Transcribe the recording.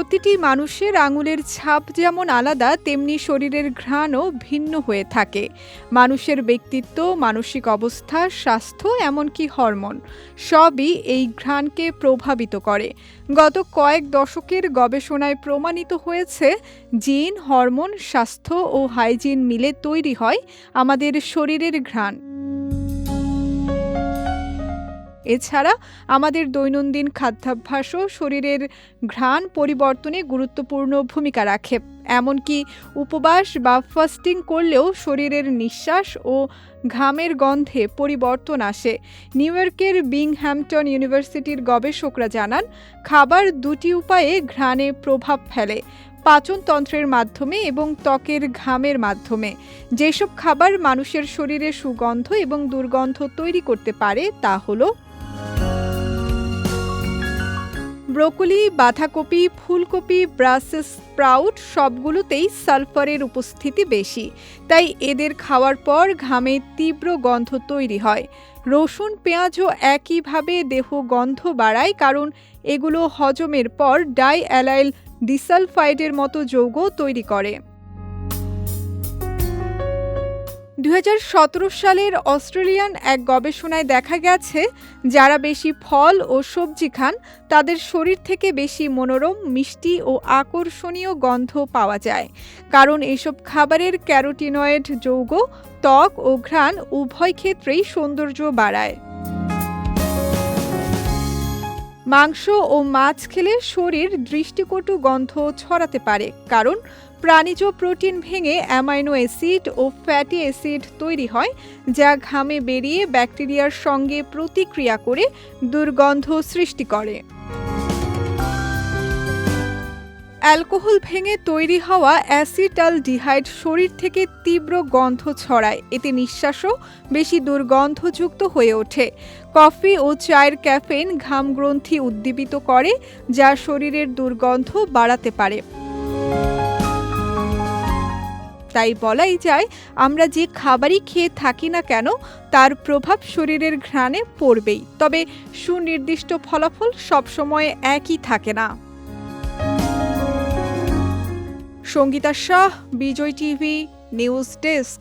প্রতিটি মানুষের আঙুলের ছাপ যেমন আলাদা, তেমনি শরীরের ঘ্রাণও ভিন্ন হয়ে থাকে। মানুষের ব্যক্তিত্ব, মানসিক অবস্থা, স্বাস্থ্য, এমনকি হরমোন সবই এই ঘ্রাণকে প্রভাবিত করে। গত কয়েক দশকের গবেষণায় প্রমাণিত হয়েছে, জিন, হরমোন, স্বাস্থ্য ও হাইজিন মিলে তৈরি হয় আমাদের শরীরের ঘ্রাণ। এছাড়া আমাদের দৈনন্দিন খাদ্যাভ্যাসও শরীরের ঘ্রাণ পরিবর্তনে গুরুত্বপূর্ণ ভূমিকা রাখে। এমনকি উপবাস বা ফাস্টিং করলেও শরীরের নিঃশ্বাস ও ঘামের গন্ধে পরিবর্তন আসে। নিউ ইয়র্কের বিংহ্যামটন ইউনিভার্সিটির গবেষকরা জানান, খাবার দুটি উপায়ে ঘ্রাণে প্রভাব ফেলে: পাচনতন্ত্রের মাধ্যমে এবং ত্বকের ঘামের মাধ্যমে। যেসব খাবার মানুষের শরীরে সুগন্ধ এবং দুর্গন্ধ তৈরি করতে পারে তা হলো ব্রোকলি, বাঁধাকপি, ফুলকপি, ব্রাসেলস স্প্রাউট সবগুলোতেই সালফারের উপস্থিতি বেশি, তাই এদের খাওয়ার পর ঘামে তীব্র গন্ধ তৈরি হয়। রসুন, পেঁয়াজও একইভাবে দেহ গন্ধ বাড়ায়, কারণ এগুলো হজমের পর ডাইঅ্যালাইল ডিসালফাইডের মতো যৌগ তৈরি করে। 2017 সালের অস্ট্রেলিয়ান এক গবেষণায় দেখা গেছে, যারা বেশি ফল ও সবজি খান তাদের শরীর থেকে বেশি মনোরম, মিষ্টি ও আকর্ষণীয় গন্ধ পাওয়া যায়, কারণ এসব খাবারের ক্যারোটিনয়েড যৌগ ত্বক ও ঘ্রাণ উভয় ক্ষেত্রেই সৌন্দর্য বাড়ায়। মাংস ও মাছ খেলে শরীর দৃষ্টিকটু গন্ধ ছড়াতে পারে, কারণ প্রাণীজ প্রোটিন ভেঙে অ্যামাইনো অ্যাসিড ও ফ্যাটি অ্যাসিড তৈরি হয়, যা ঘামে বেরিয়ে ব্যাকটেরিয়ার সঙ্গে প্রতিক্রিয়া করে দুর্গন্ধ সৃষ্টি করে। অ্যালকোহল ভেঙে তৈরি হওয়া অ্যাসিটালডিহাইড শরীর থেকে তীব্র গন্ধ ছড়ায়, এতে নিঃশ্বাসও বেশি দুর্গন্ধযুক্ত হয়ে ওঠে। কফি ও চায়ের ক্যাফেইন ঘামগ্রন্থি উদ্দীপিত করে, যা শরীরের দুর্গন্ধ বাড়াতে পারে। তাই বলাই যায়, আমরা যে খাবারই খেয়ে থাকি না কেন তার প্রভাব শরীরের ঘ্রাণে পড়বেই, তবে সুনির্দিষ্ট ফলাফল সবসময় একই থাকে না। সঙ্গীতা শাহ, বিজয় টিভি, নিউজ ডেস্ক।